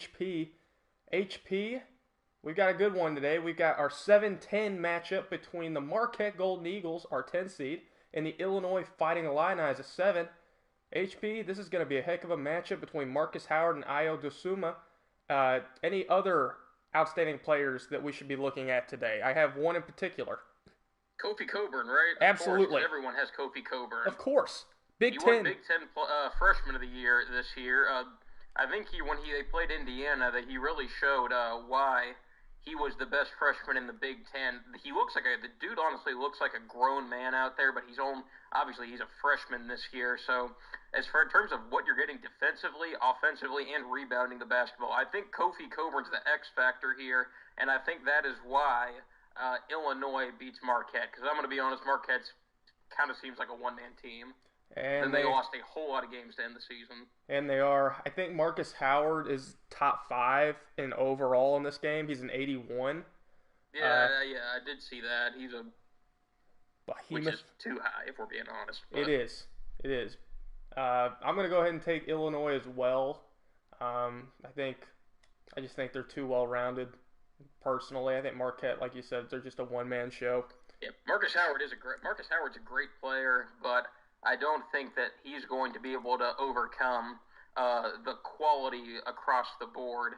HP. HP, we've got a good one today. We've got our 7-10 matchup between the Marquette Golden Eagles, our 10 seed, and the Illinois Fighting Illini as a 7. HP, this is going to be a heck of a matchup between Marcus Howard and Ayo Dosuma. Any other outstanding players that we should be looking at today? I have one in particular. Kofi Coburn, right? Absolutely. Of course, everyone has Kofi Coburn. Of course. Big He Ten. won Big Ten Freshman of the Year this year. I think when they played Indiana, that he really showed why he was the best freshman in the Big Ten. The dude honestly looks like a grown man out there, but obviously he's a freshman this year. So in terms of what you're getting defensively, offensively, and rebounding the basketball, I think Kofi Coburn's the X factor here, and I think that is why Illinois beats Marquette. Because I'm going to be honest, Marquette kind of seems like a one-man team. And they lost a whole lot of games to end the season. And they are. I think Marcus Howard is top 5 in overall in this game. He's an 81. Yeah, I did see that. He's a behemoth. Which is too high, if we're being honest. But. It is. I'm going to go ahead and take Illinois as well. I just think they're too well-rounded. Personally, I think Marquette, like you said, they're just a one-man show. Yeah, Marcus Howard's a great player, but I don't think that he's going to be able to overcome the quality across the board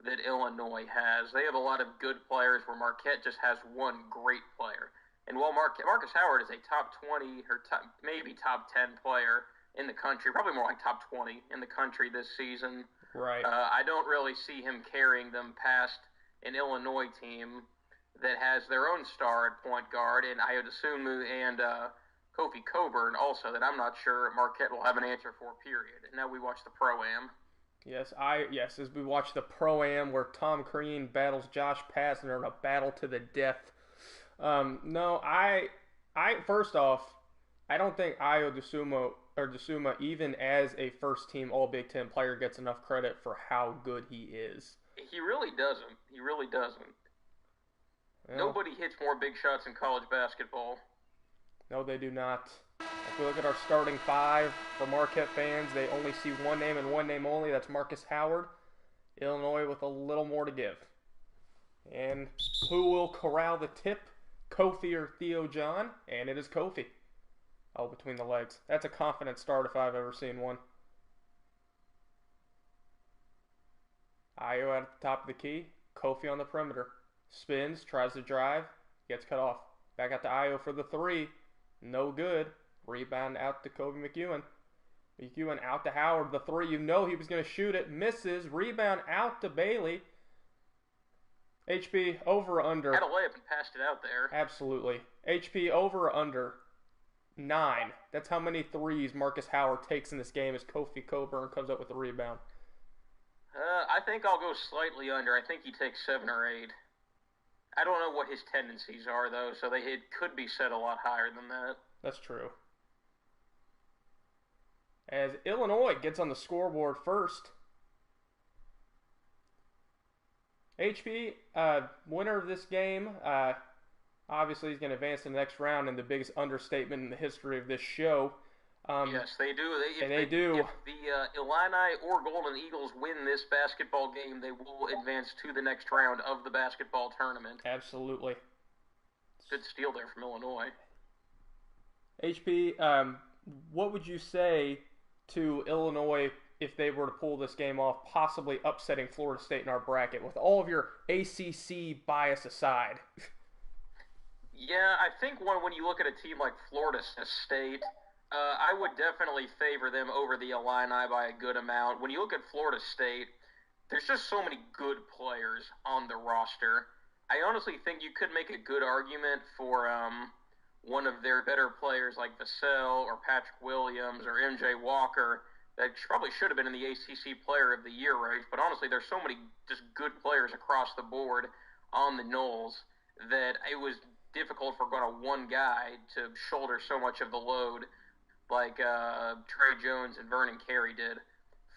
that Illinois has. They have a lot of good players where Marquette just has one great player. And while Marcus Howard is a top 20 or maybe top 10 player in the country, probably more like top 20 in the country this season, right? I don't really see him carrying them past an Illinois team that has their own star at point guard and Ayo Dosunmu and Kofi Coburn also that I'm not sure Marquette will have an answer for, period. And now we watch the Pro-Am. Yes, as we watch the Pro-Am where Tom Crean battles Josh Pastner in a battle to the death. First off, I don't think Ayo Dosuma, even as a first-team All-Big Ten player, gets enough credit for how good he is. He really doesn't. Well, nobody hits more big shots in college basketball. No, they do not. If we look at our starting 5 for Marquette fans, they only see one name and one name only. That's Marcus Howard. Illinois with a little more to give. And who will corral the tip? Kofi or Theo John? And it is Kofi. Oh, between the legs. That's a confident start if I've ever seen one. Ayo at the top of the key. Kofi on the perimeter. Spins, tries to drive, gets cut off. Back out to Ayo for the 3. No good. Rebound out to Kobe McEwen. McEwen out to Howard. The 3, he was going to shoot it. Misses. Rebound out to Bailey. HP over or under. Had a layup and passed it out there. Absolutely. HP over or under 9. That's how many threes Marcus Howard takes in this game as Kofi Coburn comes up with the rebound. I think I'll go slightly under. I think he takes 7 or 8. I don't know what his tendencies are, though, so it could be set a lot higher than that. That's true. As Illinois gets on the scoreboard first. HP, winner of this game, obviously he's going to advance to the next round in the biggest understatement in the history of this show. Yes, they do. They do. If the Illini or Golden Eagles win this basketball game, they will advance to the next round of the basketball tournament. Absolutely. Good steal there from Illinois. HP, what would you say to Illinois if they were to pull this game off, possibly upsetting Florida State in our bracket, with all of your ACC bias aside? Yeah, I think when you look at a team like Florida State, I would definitely favor them over the Illini by a good amount. When you look at Florida State, there's just so many good players on the roster. I honestly think you could make a good argument for one of their better players like Vassell or Patrick Williams or MJ Walker that probably should have been in the ACC Player of the Year race. But honestly, there's so many just good players across the board on the Noles that it was difficult for one guy to shoulder so much of the load like Trey Jones and Vernon Carey did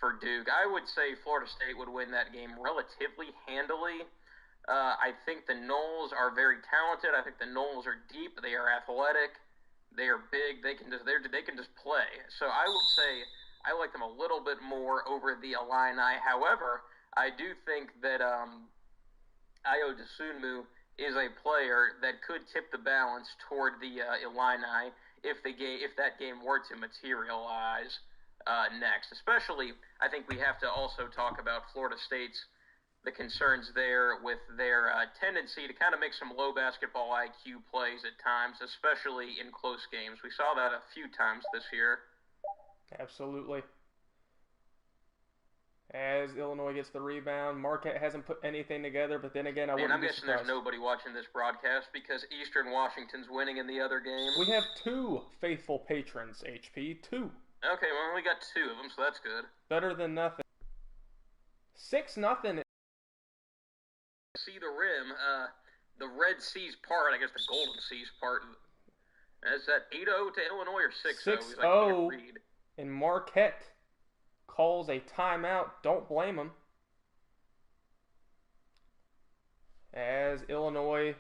for Duke. I would say Florida State would win that game relatively handily. I think the Noles are very talented. I think the Noles are deep. They are athletic. They are big. They can just play. So I would say I like them a little bit more over the Illini. However, I do think that Ayo Dosunmu is a player that could tip the balance toward the Illini if that game were to materialize next. Especially, I think we have to also talk about Florida State's the concerns there with their tendency to kind of make some low basketball IQ plays at times, especially in close games. We saw that a few times this year. Absolutely. As Illinois gets the rebound, Marquette hasn't put anything together, but then again, I wouldn't be guessing surprised. there's nobody watching this broadcast because Eastern Washington's winning in the other game. We have two faithful patrons, HP. Two. Okay, well, we got two of them, so that's good. Better than nothing. 6-0. See the rim, the Red Seas part, I guess the Golden Seas part. Is that 8-0 to Illinois or 6-0? 6-0, and Marquette calls a timeout. Don't blame him. As Illinois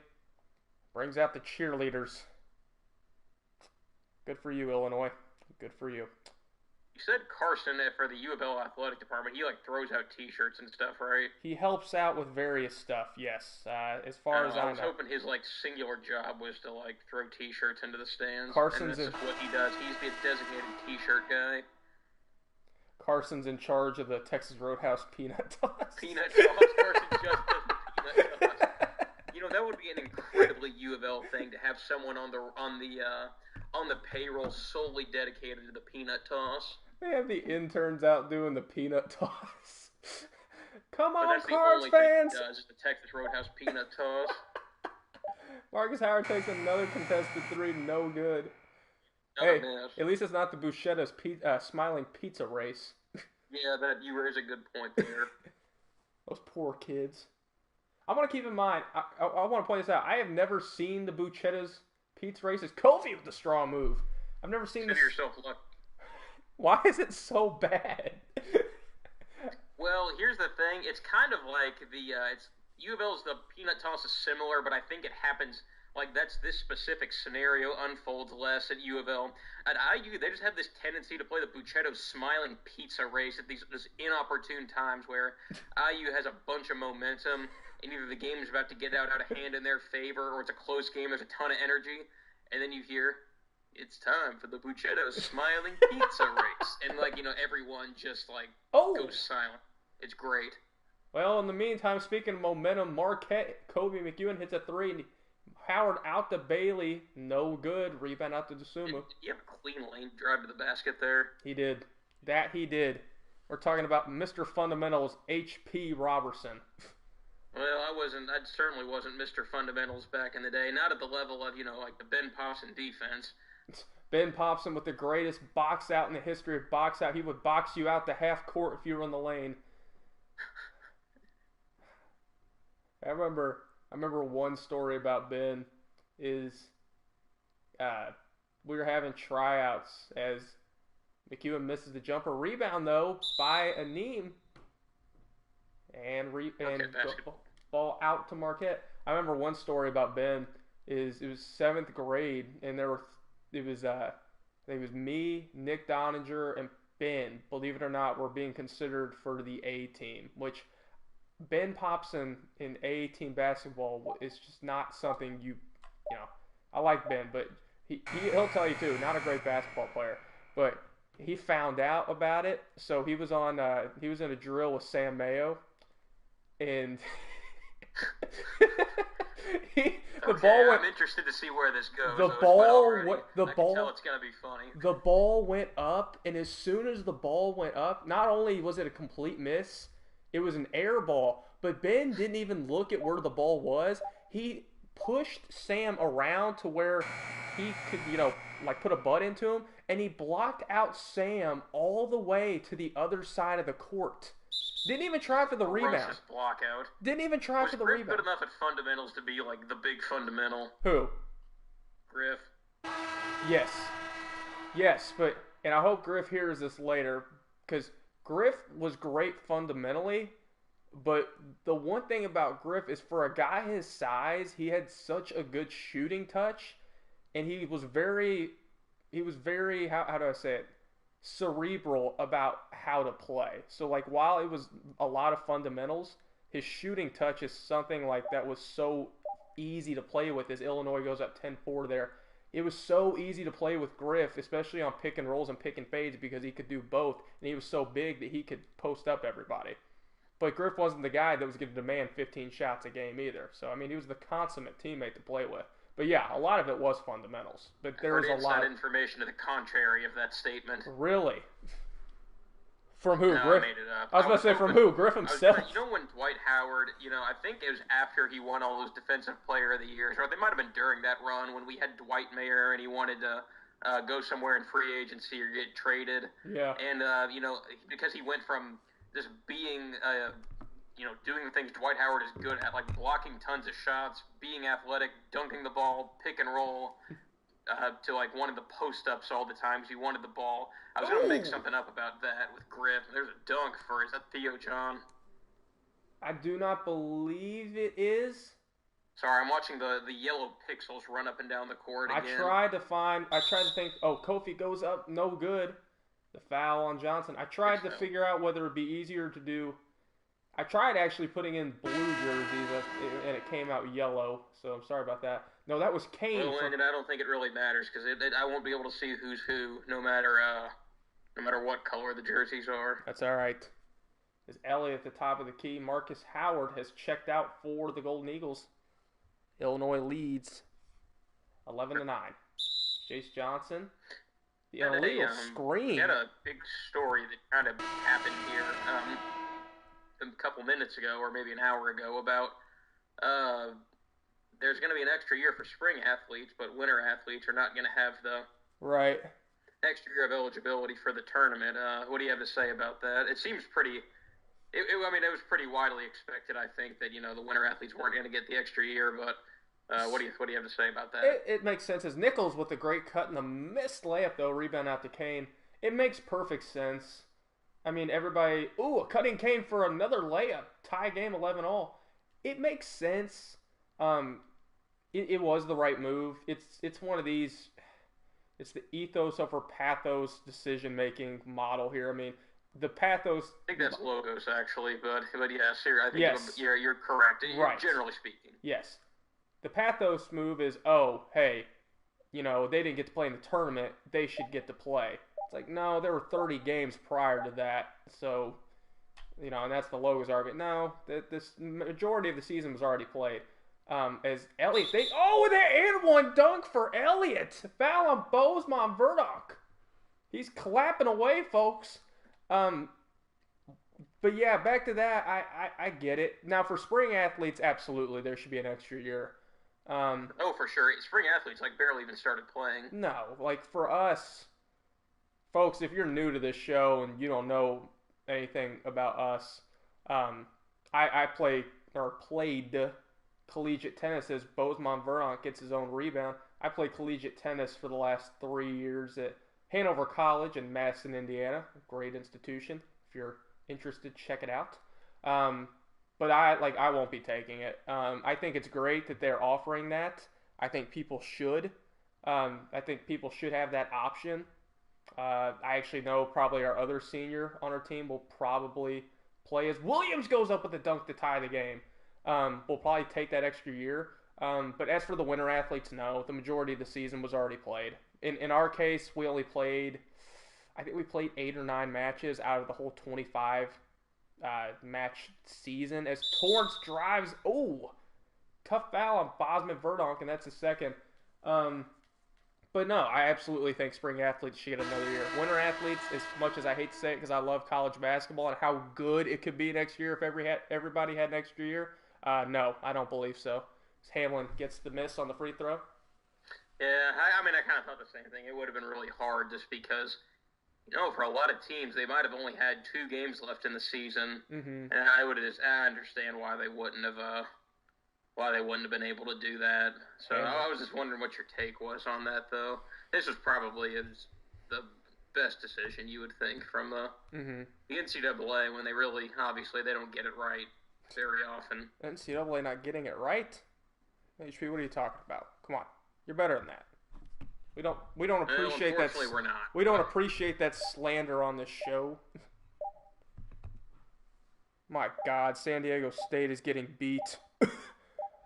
brings out the cheerleaders. Good for you, Illinois. Good for you. You said Carson for the U of L athletic department. He throws out T-shirts and stuff, right? He helps out with various stuff. Yes, as far as I know. I was hoping his singular job was to throw T-shirts into the stands. Carson's and that's just what he does. He's the designated T-shirt guy. Carson's in charge of the Texas Roadhouse peanut toss. Peanut toss. Carson just does the peanut toss. That would be an incredibly U of L thing to have someone on the payroll solely dedicated to the peanut toss. They have the interns out doing the peanut toss. Come on, Cards fans! The only thing he does is the Texas Roadhouse peanut toss. Marcus Howard takes another contested three, no good. At least it's not the Buchetto's smiling pizza race. Yeah, you raise a good point there. Those poor kids. I want to keep in mind, I want to point this out. I have never seen the Buchetto's pizza races. Kofi with the strong move. I've never seen this. Consider yourself lucky. Why is it so bad? Well, here's the thing. It's kind of like it's U of L's the peanut toss is similar, but I think it happens that's this specific scenario unfolds less at U of L. At IU, they just have this tendency to play the Buchetto's smiling pizza race at these inopportune times where IU has a bunch of momentum, and either the game is about to get out of hand in their favor, or it's a close game, there's a ton of energy, and then you hear, it's time for the Buchetto's smiling pizza race. And, everyone just, goes silent. It's great. Well, in the meantime, speaking of momentum, Marquette, Kobe McEwen hits a three, and Howard out to Bailey, no good. Rebound out to Dosunmu. You have a clean lane drive to the basket there. He did. That he did. We're talking about Mr. Fundamentals, H.P. Robertson. Well, I certainly wasn't Mr. Fundamentals back in the day. Not at the level of, the Ben Popson defense. Ben Popson with the greatest box out in the history of box out. He would box you out to half court if you were in the lane. I remember one story about Ben is we were having tryouts as McEwen misses the jumper. Rebound, though, by Aneem. And ball out to Marquette. I remember one story about Ben is it was 7th grade, and it was me, Nick Doninger, and Ben, believe it or not, were being considered for the A team, which Ben Popson in A team basketball is just not something I like Ben, but he'll tell you too, not a great basketball player, but he found out about it, so he was in a drill with Sam Mayo, and I'm interested to see where this goes. I can tell it's gonna be funny. The ball went up, and as soon as the ball went up, not only was it a complete miss, it was an air ball, but Ben didn't even look at where the ball was. He pushed Sam around to where he could, put a butt into him, and he blocked out Sam all the way to the other side of the court. Didn't even try for the rebound. Block out. Didn't even try for the rebound. Was Griff good enough at fundamentals to be the big fundamental? Who? Griff. Yes, and I hope Griff hears this later, because Griff was great fundamentally, but the one thing about Griff is for a guy his size, he had such a good shooting touch, and he was very, how do I say it? cerebral about how to play. So like while it was a lot of fundamentals, his shooting touch is something like that was so easy to play with as Illinois goes up 10-4 there. It was so easy to play with Griff, especially on pick and rolls and pick and fades because he could do both, and he was so big that he could post up everybody. But Griff wasn't the guy that was going to demand 15 shots a game either. So, I mean, he was the consummate teammate to play with. But yeah, a lot of it was fundamentals. But there was a lot of information to the contrary of that statement. Really? From who? No, Griff? I made it up. I was about to say from who? Griff himself? When Dwight Howard, I think it was after he won all those Defensive Player of the Years, or they might have been during that run when we had Dwight Mayer and he wanted to go somewhere in free agency or get traded. Yeah. And, because he went from just being, doing the things Dwight Howard is good at, like blocking tons of shots, being athletic, dunking the ball, pick and roll, to like wanting to post ups all the time because he wanted the ball. I was going to make something up about that with Griff. There's a dunk is that Theo John? I do not believe it is. Sorry, I'm watching the yellow pixels run up and down the court again. I tried to think, Kofi goes up, no good. The foul on Johnson. I tried to figure out whether it would be easier to do. I tried actually putting in blue jerseys, and it came out yellow, so I'm sorry about that. No, that was Kane. Well, and I don't think it really matters, because I won't be able to see who's who, no matter what color the jerseys are. That's all right. Is Elliott at the top of the key. Marcus Howard has checked out for the Golden Eagles. Illinois leads 11-9. Jace Johnson. The illegal screen. We had a big story that kind of happened here a couple minutes ago, or maybe an hour ago, about there's going to be an extra year for spring athletes, but winter athletes are not going to have the extra year of eligibility for the tournament. What do you have to say about that? It seems pretty. It was pretty widely expected, I think, that the winter athletes weren't going to get the extra year, but. What do you have to say about that? It makes sense. As Nichols with the great cut and the missed layup, though, rebound out to Kane. It makes perfect sense. I mean, everybody, cutting Kane for another layup. Tie game 11-all. It makes sense. It was the right move. It's one of these, it's the ethos over pathos decision-making model here. I mean, the pathos. I think that's logos, actually, but yeah, I think you're correct. Right. Generally speaking. Yes. The pathos move is, hey, they didn't get to play in the tournament. They should get to play. It's like, no, there were 30 games prior to that. So, and that's the Logos argument. No, this majority of the season was already played. As Elliott, and one dunk for Elliott. Foul on Bozeman Verdonk. He's clapping away, folks. But yeah, back to that. I get it. Now, for spring athletes, absolutely, there should be an extra year. For sure. Spring athletes barely even started playing. No, for us, folks, if you're new to this show and you don't know anything about us, I played collegiate tennis as Bozeman Verdonk gets his own rebound. I played collegiate tennis for the last 3 years at Hanover College in Madison, Indiana. Great institution. If you're interested, check it out. But I won't be taking it. I think it's great that they're offering that. I think people should. I think people should have that option. I actually know probably our other senior on our team will probably play as Williams goes up with a dunk to tie the game. We'll probably take that extra year. But as for the winter athletes, no. The majority of the season was already played. In our case, we only played, I think we played 8 or 9 matches out of the whole 25 match season as Torrance drives. Tough foul on Bozeman Verdonk, and that's his second. But no, I absolutely think spring athletes should get another year. Winter athletes, as much as I hate to say it because I love college basketball and how good it could be next year if everybody had an extra year, no, I don't believe so. Hamlin gets the miss on the free throw. Yeah, I kind of thought the same thing. It would have been really hard just because for a lot of teams, they might have only had 2 games left in the season, and I understand why they wouldn't have been able to do that. So I was just wondering what your take was on that, though. This was probably the best decision you would think from the NCAA when they really, obviously, they don't get it right very often. NCAA not getting it right? HP, what are you talking about? Come on, you're better than that. We don't Well, appreciate that. unfortunately, we're not. We don't appreciate that slander on this show. My God, San Diego State is getting beat.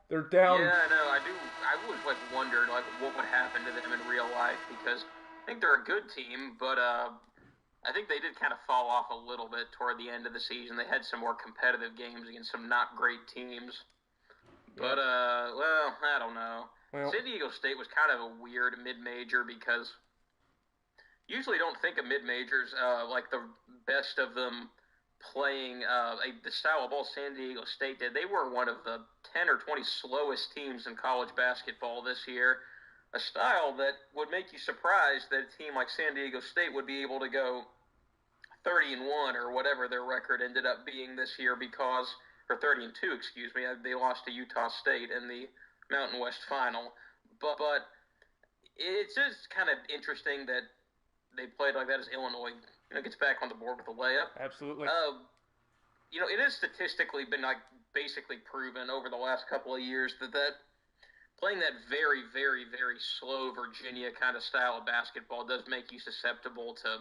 They're down. Yeah, no, I do. I was like wondered like what would happen to them in real life because I think they're a good team, but I think they did kind of fall off a little bit toward the end of the season. They had some more competitive games against some not great teams, but Yep. well, I don't know. Well, San Diego State was kind of a weird mid-major because usually don't think of mid-majors like the best of them playing the style of ball San Diego State did. They were one of the 10 or 20 slowest teams in college basketball this year. A style that would make you surprised that a team like San Diego State would be able to go 30-1 or whatever their record ended up being this year because, or 30-2, excuse me, they lost to Utah State in the Mountain West Final. But it's just kind of interesting that they played like that as Illinois gets back on the board with a layup. absolutely. It has statistically been like basically proven over the last couple of years that playing that very, very, very slow Virginia kind of style of basketball does make you susceptible to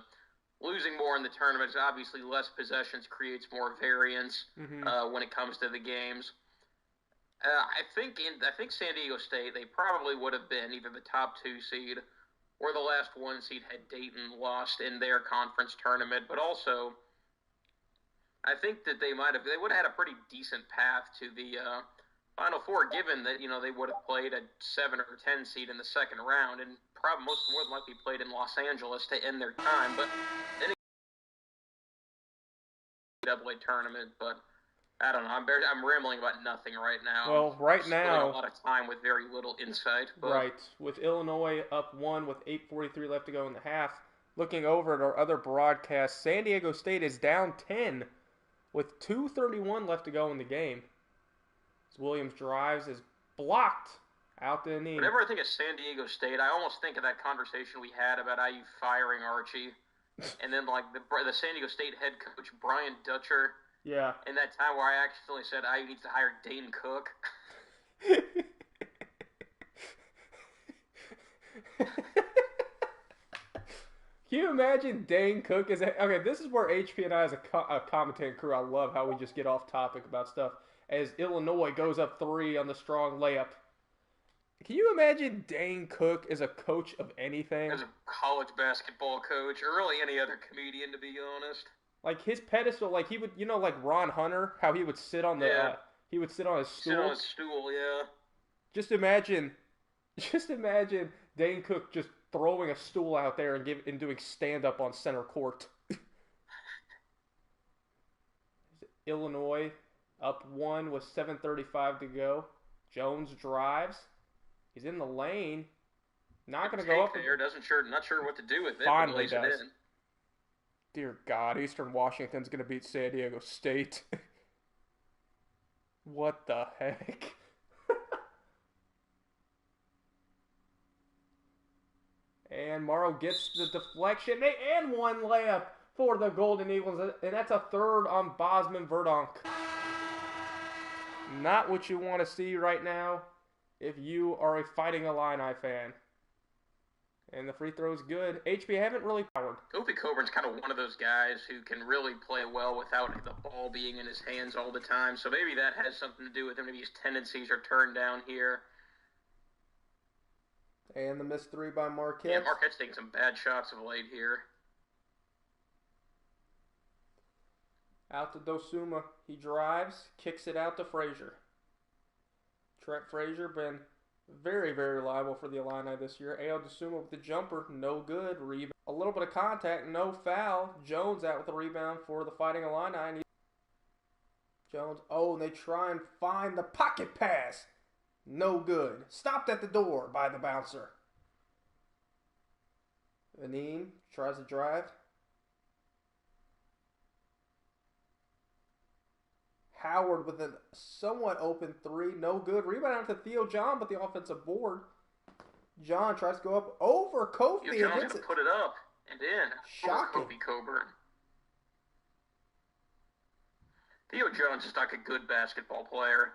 losing more in the tournaments. Obviously, less possessions creates more variance when it comes to the games. I think San Diego State, they probably would have been either the top 2 seed or the last 1 seed had Dayton lost in their conference tournament. But also, I think that they would have had a pretty decent path to the Final Four, given that they would have played a 7 or 10 seed in the second round, and probably more than likely played in Los Angeles to end their time. But then NCAA tournament, but I don't know. I'm rambling about nothing right now. Well, right I'm now, a lot of time with very little insight. But right, with Illinois up 1 with 8:43 left to go in the half. Looking over at our other broadcast, San Diego State is down 10 with 2:31 left to go in the game. As Williams drives, is blocked out the knee. Whenever I think of San Diego State, I almost think of that conversation we had about IU firing Archie, and then like the San Diego State head coach Brian Dutcher. Yeah. And that time where I accidentally said IU needs to hire Dane Cook. Can you imagine Dane Cook is okay? This is where HP and I, as a commentating crew, I love how we just get off topic about stuff. As Illinois goes up 3 on the strong layup. Can you imagine Dane Cook as a coach of anything? As a college basketball coach, or really any other comedian, to be honest. Like his pedestal, like he would, like Ron Hunter, how he would sit on the, he would sit on his stool. Sit on his stool, yeah. Just imagine Dane Cook just throwing a stool out there and doing stand up on center court. Illinois up 1 with 7:35 to go. Jones drives. He's in the lane. Not going to go up. There, not sure what to do with it. Finally does. Dear God, Eastern Washington's going to beat San Diego State. What the heck? And Morrow gets the deflection and 1 layup for the Golden Eagles. And that's a third on Bosman Verdonk. Not what you want to see right now if you are a Fighting Illini fan. And the free throw is good. HB haven't really powered. Kofi Coburn's kind of one of those guys who can really play well without the ball being in his hands all the time. So maybe that has something to do with him. Maybe his tendencies are turned down here. And the missed 3 by Marquette. Yeah, Marquette's taking some bad shots of late here. Out to Dosuma. He drives, kicks it out to Frazier. Trent Frazier been very, very reliable for the Illini this year. Ao Dosuma with the jumper, no good. Rebound. A little bit of contact, no foul. Jones out with the rebound for the Fighting Illini. Jones, and they try and find the pocket pass. No good. Stopped at the door by the bouncer. Vanim tries to drive. Howard with a somewhat open 3. No good. Rebound to Theo John, but the offensive board. John tries to go up over Kofi. Theo John's going to put it up and in. Shocking. Kofi Coburn. Theo John's is like a good basketball player.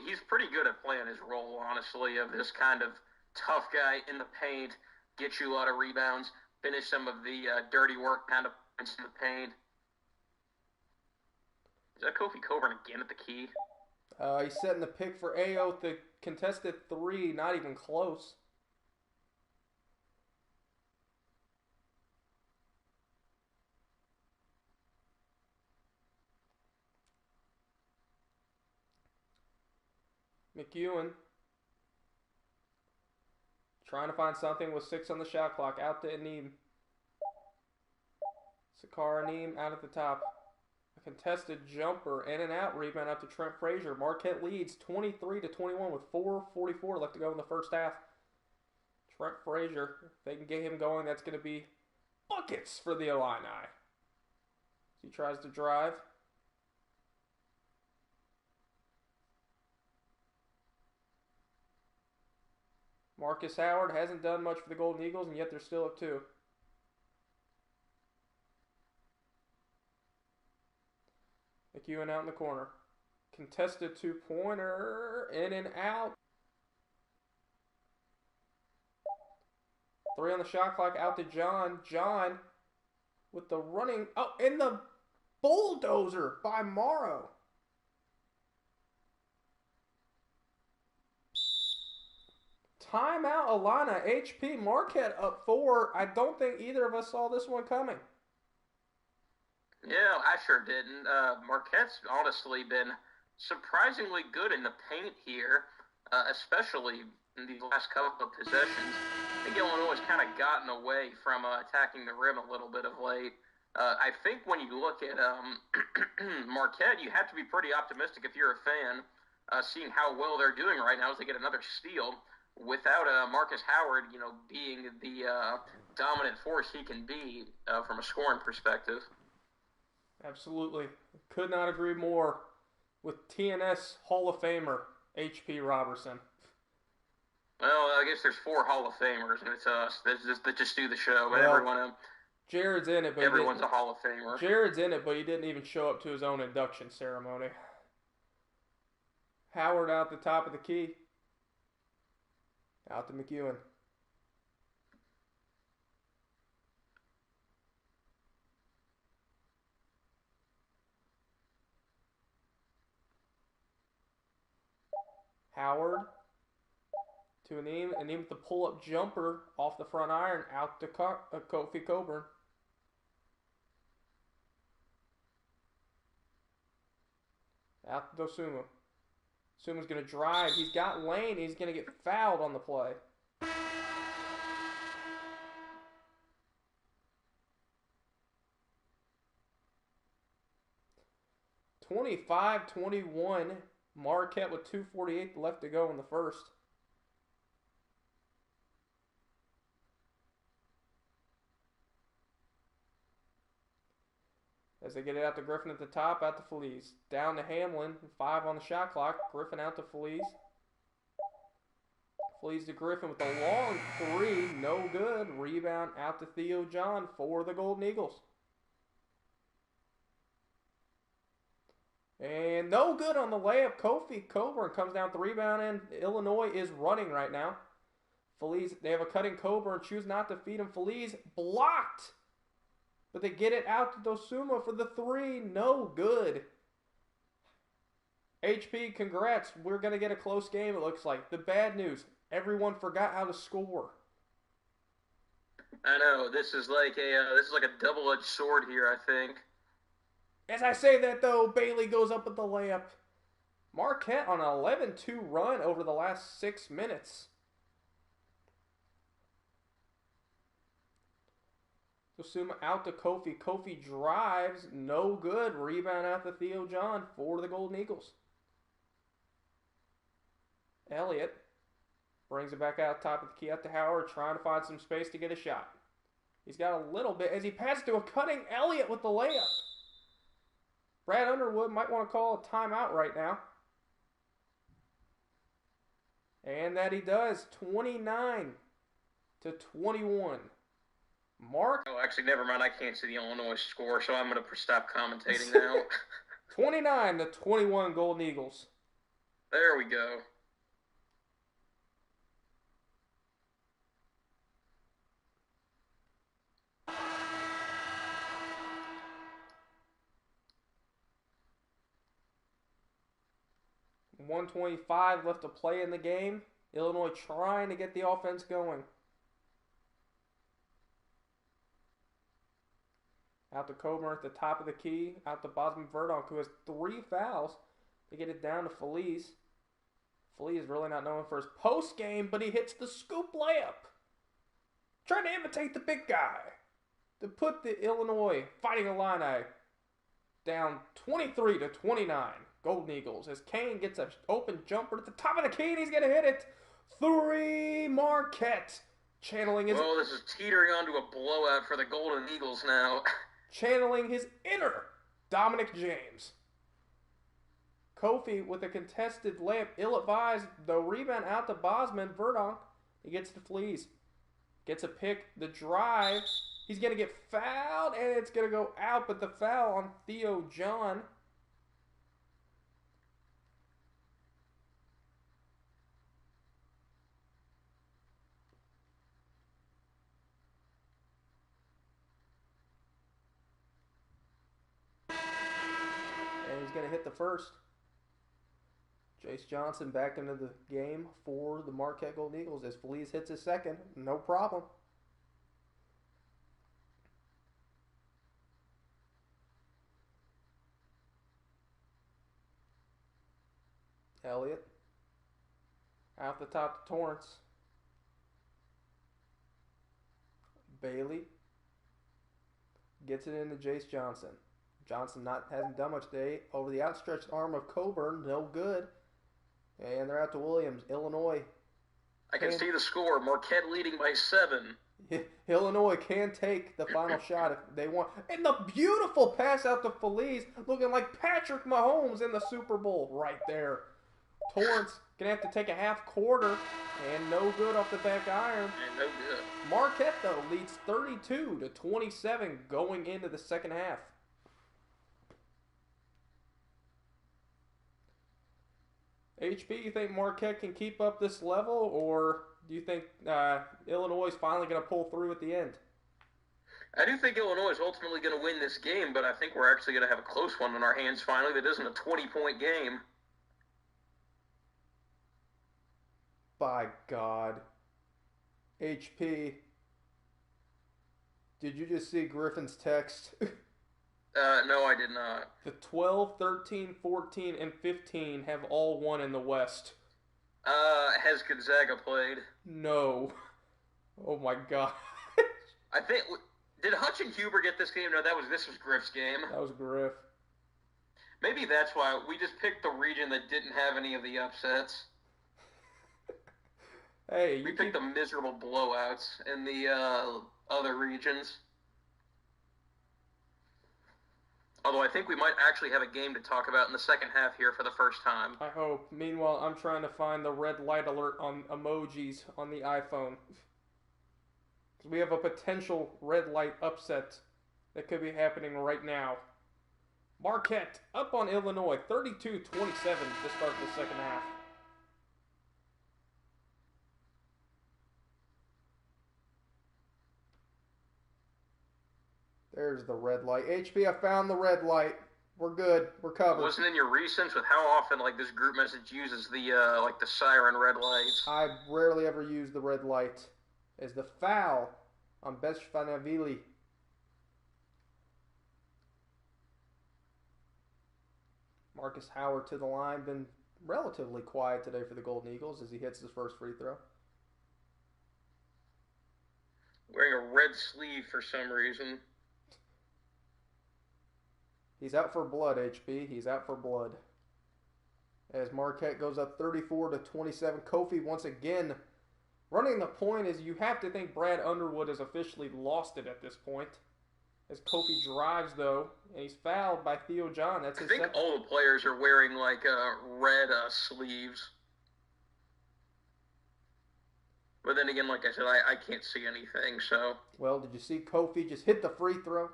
He's pretty good at playing his role, honestly, of this kind of tough guy in the paint, get you a lot of rebounds, finish some of the dirty work, pound of points in the paint. Is that Kofi Coburn again at the key? He's setting the pick for AO with the contested three, not even close. McEwen trying to find something with 6 on the shot clock. Out to Aneem. Sakara Aneem out at the top. A contested jumper, in and out, rebound up to Trent Frazier. Marquette leads 23-21 with 4:44 left to go in the first half. Trent Frazier, if they can get him going, that's going to be buckets for the Illini. He tries to drive. Marcus Howard hasn't done much for the Golden Eagles, and yet they're still up 2. McEwen out in the corner. Contested 2-pointer. In and out. 3 on the shot clock. Out to John. John with the running. Oh, and the bulldozer by Morrow. Timeout, Alana. HP Marquette up 4. I don't think either of us saw this one coming. Yeah, I sure didn't. Marquette's honestly been surprisingly good in the paint here, especially in these last couple of possessions. I think Illinois has kind of gotten away from attacking the rim a little bit of late. I think when you look at Marquette, you have to be pretty optimistic if you're a fan, seeing how well they're doing right now as they get another steal without Marcus Howard, being the dominant force he can be from a scoring perspective. Absolutely. Could not agree more with TNS Hall of Famer H.P. Robertson. Well, I guess there's 4 Hall of Famers, and it's us that just do the show. But Jared's in it, but everyone's a Hall of Famer. Jared's in it, but he didn't even show up to his own induction ceremony. Howard out the top of the key. Out to McEwen. Howard to Aneem. Aneem with the pull-up jumper off the front iron. Out to Kofi Coburn. Out to Dosunmu. Suma's going to drive. He's got lane. He's going to get fouled on the play. 25-21. Marquette with 2:48 left to go in the first. As they get it out to Griffin at the top, out to Feliz. Down to Hamlin, 5 on the shot clock. Griffin out to Feliz. Feliz to Griffin with a long 3, no good. Rebound out to Theo John for the Golden Eagles. And no good on the layup. Kofi Coburn comes down with the rebound, and Illinois is running right now. Feliz, they have a cutting Coburn, choose not to feed him. Feliz blocked. But they get it out to Dosunmu for the 3. No good. HP, congrats. We're going to get a close game, it looks like. The bad news, everyone forgot how to score. I know. This is like a double-edged sword here, I think. As I say that, though, Bailey goes up with the layup. Marquette on an 11-2 run over the last 6 minutes. Dosunmu out to Kofi. Kofi drives. No good. Rebound out to Theo John for the Golden Eagles. Elliott brings it back out top of the key out to Howard, trying to find some space to get a shot. He's got a little bit as he passes to a cutting Elliott with the layup. Brad Underwood might want to call a timeout right now. And that he does. 29-21. Oh, actually, never mind. I can't see the Illinois score, so I'm going to stop commentating now. 29-21 Golden Eagles. There we go. .125 left to play in the game. Illinois trying to get the offense going. Out to Coburn at the top of the key. Out to Bosman Verdonk, who has 3 fouls to get it down to Feliz. Feliz is really not known for his post game, but he hits the scoop layup. Trying to imitate the big guy to put the Illinois Fighting Illini down 23-29. Golden Eagles as Kane gets an open jumper at the top of the key and he's going to hit it. 3, Marquette. Channeling his... Well, this is teetering onto a blowout for the Golden Eagles now. Channeling his inner Dominic James. Kofi with a contested layup, ill-advised. The rebound out to Bosman. Verdonk, he gets to Fleas. Gets a pick, the drive. He's going to get fouled, and it's going to go out, but the foul on Theo John. And he's going to hit the first. Jace Johnson back into the game for the Marquette Golden Eagles as Feliz hits his second. No problem. Elliott. Out the top to Torrance. Bailey. Gets it into Jace Johnson. Johnson hasn't done much today. Over the outstretched arm of Coburn. No good. And they're out to Williams. Illinois. I can see the score. Marquette leading by 7. Illinois can take the final shot if they want. And the beautiful pass out to Feliz, looking like Patrick Mahomes in the Super Bowl right there. Torrance going to have to take a half quarter, and no good off the back iron. And no good. Marquette, though, leads 32-27 going into the second half. HB, you think Marquette can keep up this level, or do you think Illinois is finally going to pull through at the end? I do think Illinois is ultimately going to win this game, but I think we're actually going to have a close one in our hands finally that isn't a 20-point game. By God. HP, did you just see Griffin's text? No, I did not. The 12, 13, 14, and 15 have all won in the West. Has Gonzaga played? No. Oh my God. I think, did Hutch and Huber get this game? No, this was Griff's game. That was Griff. Maybe that's why we just picked the region that didn't have any of the upsets. Hey, we picked the miserable blowouts in the other regions. Although I think we might actually have a game to talk about in the second half here for the first time. I hope. Meanwhile, I'm trying to find the red light alert on emojis on the iPhone. We have a potential red light upset that could be happening right now. Marquette up on Illinois, 32-27 to start the second half. There's the red light. HP, I found the red light. We're good. We're covered. Wasn't in your recents with how often this group message uses the the siren red lights? I rarely ever use the red light. As the foul on Beshvanavili. Marcus Howard to the line. Been relatively quiet today for the Golden Eagles as he hits his first free throw. Wearing a red sleeve for some reason. He's out for blood, HB. He's out for blood. As Marquette goes up 34-27. Kofi once again running the point. As you have to think Brad Underwood has officially lost it at this point. As Kofi drives, though, and he's fouled by Theo John. That's his I think all the players are wearing red sleeves. But then again, like I said, I can't see anything, so... Well, did you see Kofi just hit the free throw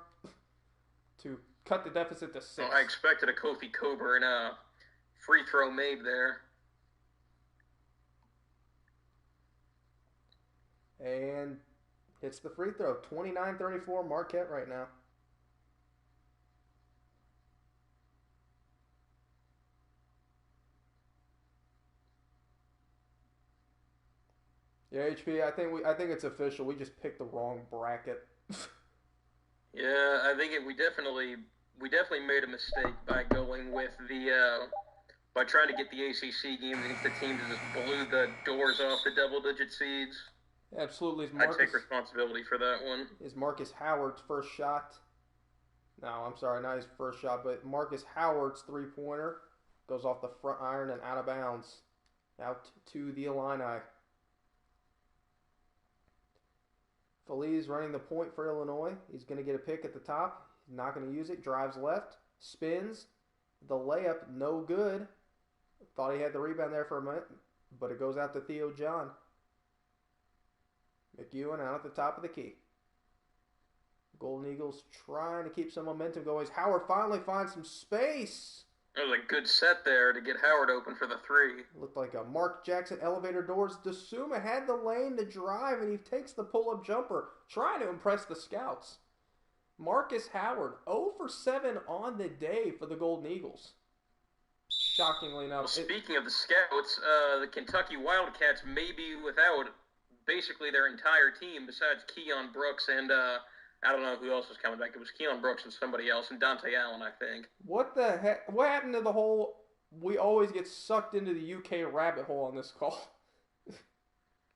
to cut the deficit to 6? Well, I expected a Kofi Coburn free throw made there. And Hits the free throw. 29-34 Marquette right now. Yeah, HP. I think it's official. We just picked the wrong bracket. Yeah, I think we definitely made a mistake by going with the by trying to get the ACC games against the teams that just blew the doors off the double-digit seeds. Absolutely, I take responsibility for that one. Is Marcus Howard's first shot. No, I'm sorry, not his first shot, but Marcus Howard's three-pointer goes off the front iron and out of bounds. Out to the Illini. Feliz running the point for Illinois. He's going to get a pick at the top. He's not going to use it. Drives left. Spins. The layup, no good. Thought he had the rebound there for a minute, but it goes out to Theo John. McEwen out at the top of the key. Golden Eagles trying to keep some momentum going. Howard finally finds some space. It was a good set there to get Howard open for the three. Looked like a Mark Jackson elevator doors. DeSuma had the lane to drive, and he takes the pull-up jumper, trying to impress the scouts. Marcus Howard, 0 for 7 on the day for the Golden Eagles. Shockingly enough. Well, speaking of the scouts, the Kentucky Wildcats may be without basically their entire team besides Keon Brooks and I don't know who else was coming back. It was Keon Brooks and somebody else, and Dante Allen, I think. What the heck? What happened to the whole... We always get sucked into the UK rabbit hole on this call.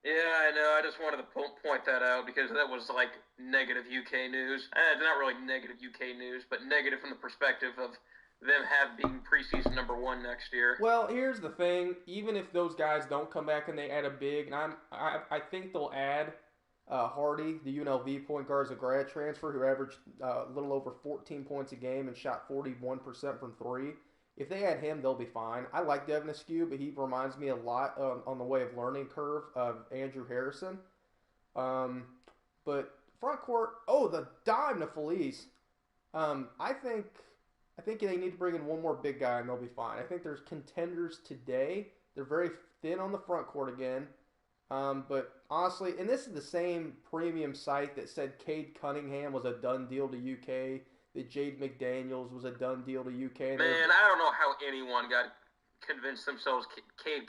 Yeah, I know. I just wanted to point that out because that was like negative UK news. It's not really negative UK news, but negative from the perspective of them being preseason number 1 next year. Well, here's the thing. Even if those guys don't come back and they add a big... And I think they'll add... Hardy, the UNLV point guard, is a grad transfer who averaged a little over 14 points a game and shot 41% from three. If they add him, they'll be fine. I like Devin Askew, but he reminds me a lot on the way of learning curve of Andrew Harrison. But front court, the dime to Feliz. I think they need to bring in one more big guy and they'll be fine. I think there's contenders today. They're very thin on the front court again. But honestly, and this is the same premium site that said Cade Cunningham was a done deal to UK, that Jade McDaniels was a done deal to UK. Man, I don't know how anyone got convinced themselves Cade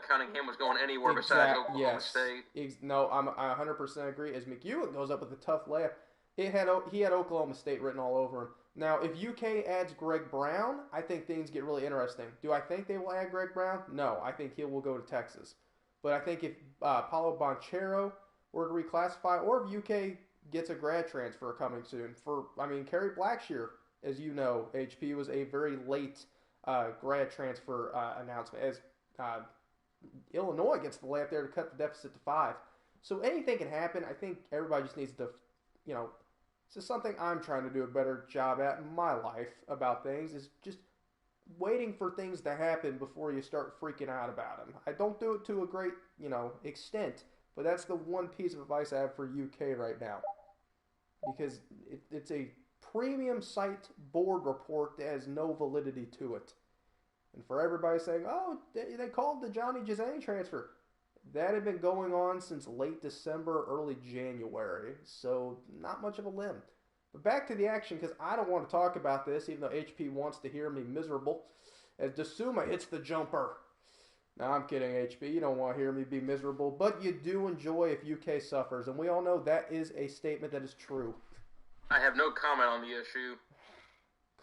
Cunningham was going anywhere besides Oklahoma State. No, I 100% agree. As McEwen goes up with a tough layup, he had Oklahoma State written all over him. Now, if UK adds Greg Brown, I think things get really interesting. Do I think they will add Greg Brown? No, I think he will go to Texas. But I think if Paulo Banchero were to reclassify, or if UK gets a grad transfer coming soon, Kerry Blackshear, as you know, HP was a very late grad transfer announcement, as Illinois gets the layup there to cut the deficit to 5. So anything can happen. I think everybody just needs to, this is something I'm trying to do a better job at in my life about things, is just waiting for things to happen before you start freaking out about them. I don't do it to a great, extent, but that's the one piece of advice I have for UK right now. Because it's a premium site board report that has no validity to it. And for everybody saying, they called the Johnny Gisani transfer. That had been going on since late December, early January. So not much of a limb. But back to the action, because I don't want to talk about this, even though HP wants to hear me miserable, as DeSuma hits the jumper. Now, I'm kidding, HP. You don't want to hear me be miserable, but you do enjoy if UK suffers, and we all know that is a statement that is true. I have no comment on the issue.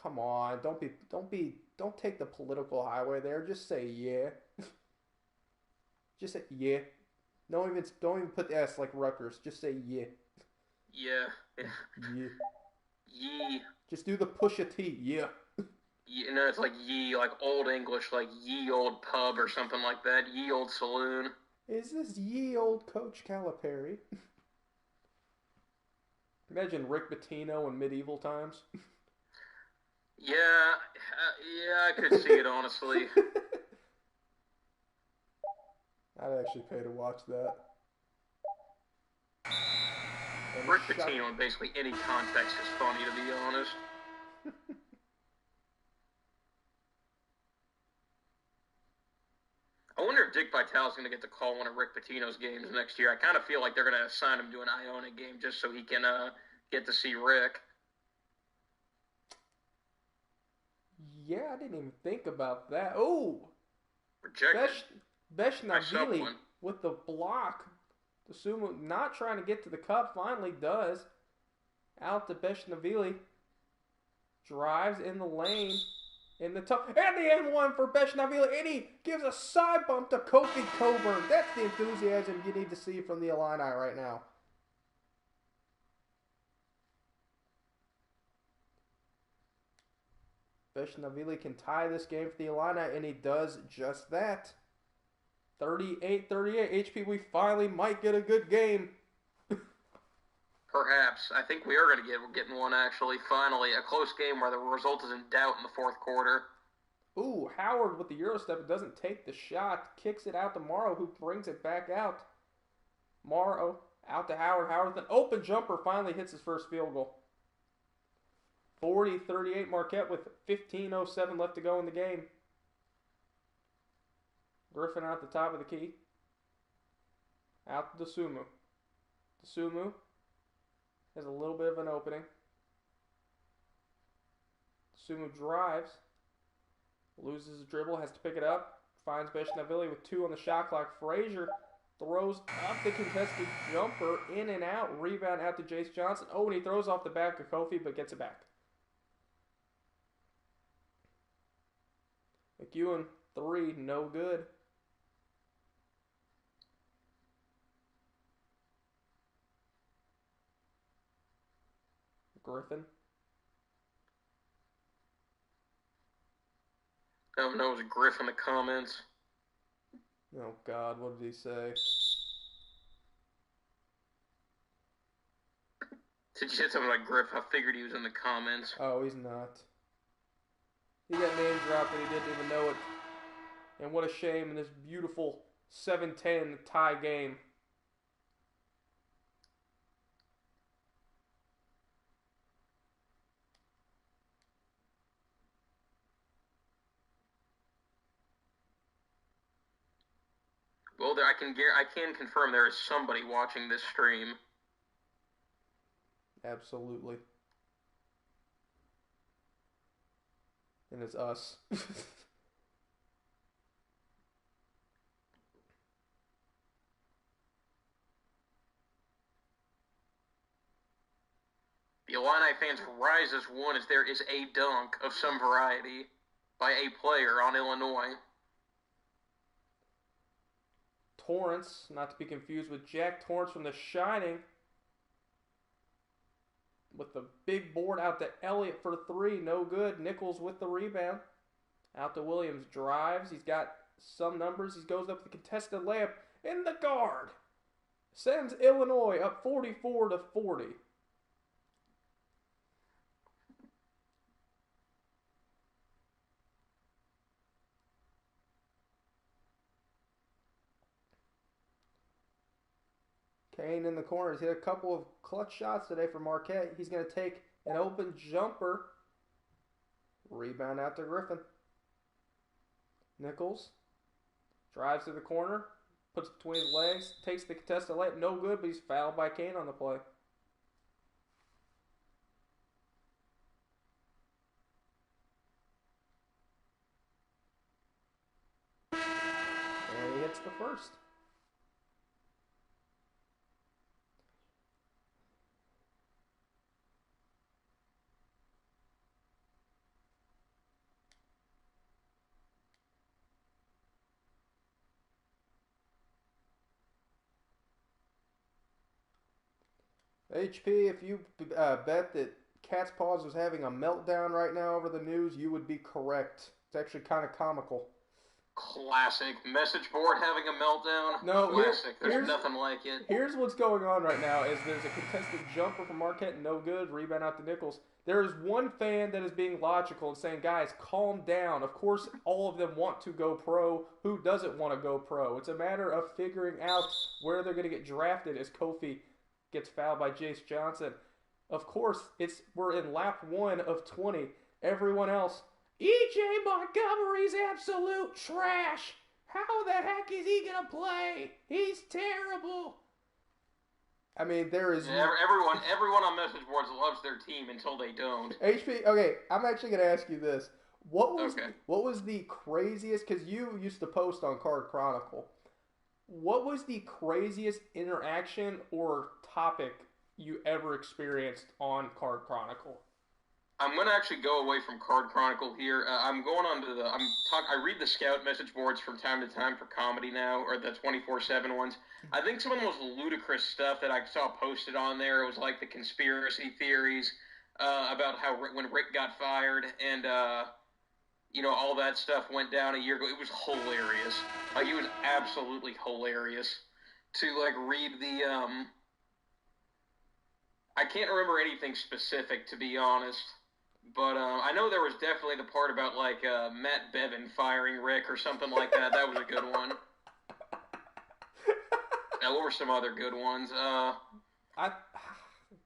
Come on, don't take the political highway there. Just say yeah. Just say yeah. Don't even put the S like Rutgers. Just say yeah. Yeah. Yeah. Yee. Just do the push a T. Yeah. It's like ye, like old English, like ye old pub or something like that. Ye old saloon. Is this ye old Coach Calipari? Imagine Rick Pitino in medieval times. Yeah, I could see it, honestly. I'd actually pay to watch that. Rick Pitino in basically any context is funny, to be honest. I wonder if Dick Vitale's going to get to call one of Rick Pitino's games next year. I kind of feel like they're going to assign him to an Iona game just so he can get to see Rick. Yeah, I didn't even think about that. Oh, Rejected. Beshnavili with the block. The Sumo not trying to get to the cup, finally does. Out to Beshnavili. Drives in the lane. In the top. And the N1 for Beshnavili. And he gives a side bump to Kofi Coburn. That's the enthusiasm you need to see from the Illini right now. Beshnavili can tie this game for the Illini, and he does just that. 38-38. HP, we finally might get a good game. Perhaps. I think we are going to get one, actually, finally. A close game where the result is in doubt in the fourth quarter. Ooh, Howard with the Euro step doesn't take the shot. Kicks it out to Morrow, who brings it back out. Morrow out to Howard. Howard with an open jumper finally hits his first field goal. 40-38 Marquette with 15:07 left to go in the game. Griffin out the top of the key. Out to Sumu. Sumu has a little bit of an opening. Sumu drives. Loses his dribble, has to pick it up. Finds Beshnavili with 2 on the shot clock. Frazier throws up the contested jumper, in and out. Rebound out to Jace Johnson. Oh, and he throws off the back of Kofi, but gets it back. McEwen, 3, no good. Griffin. Oh, no, it was Griff in the comments. Oh, God, what did he say? Did you say something like Griff? I figured he was in the comments. Oh, he's not. He got name dropped and he didn't even know it. And what a shame in this beautiful 7-10 tie game. Well, I can confirm there is somebody watching this stream. Absolutely. And it's us. The Illini fans rise as one as there is a dunk of some variety by a player on Illinois. Torrance, not to be confused with Jack Torrance from The Shining, with the big board out to Elliott for 3, no good. Nichols with the rebound. Out to Williams, drives. He's got some numbers. He goes up the contested layup in the guard. Sends Illinois up 44-40. Kane in the corner. He's hit a couple of clutch shots today for Marquette. He's going to take an open jumper. Rebound out to Griffin. Nichols drives to the corner, puts it between his legs, takes the contested layup. No good, but he's fouled by Kane on the play. And he hits the first. HP, if you bet that Cat's Paws was having a meltdown right now over the news, you would be correct. It's actually kind of comical. Classic. Message board having a meltdown. No, classic. There's nothing like it. Here's what's going on right now is there's a contested jumper from Marquette, no good, rebound out to Nichols. There is one fan that is being logical and saying, guys, calm down. Of course, all of them want to go pro. Who doesn't want to go pro? It's a matter of figuring out where they're going to get drafted as Kofi gets fouled by Jace Johnson. Of course, we're in lap 1 of 20. Everyone else, E.J. Montgomery's absolute trash. How the heck is he gonna play? He's terrible. I mean, there is Yeah, everyone on message boards loves their team until they don't. HP. Okay, I'm actually gonna ask you this. Okay. What was the craziest? Because you used to post on Card Chronicle. What was the craziest interaction or topic you ever experienced on Card Chronicle? I'm gonna actually go away from Card Chronicle here. I'm going on to the. I read the Scout message boards from time to time for comedy now, or the 24/7 ones. I think some of the most ludicrous stuff that I saw posted on there was like the conspiracy theories about how when Rick got fired and all that stuff went down a year ago. It was hilarious. Like it was absolutely hilarious to like read the. I can't remember anything specific to be honest. But I know there was definitely the part about like Matt Bevin firing Rick or something like that. That was a good one. Now, what were some other good ones?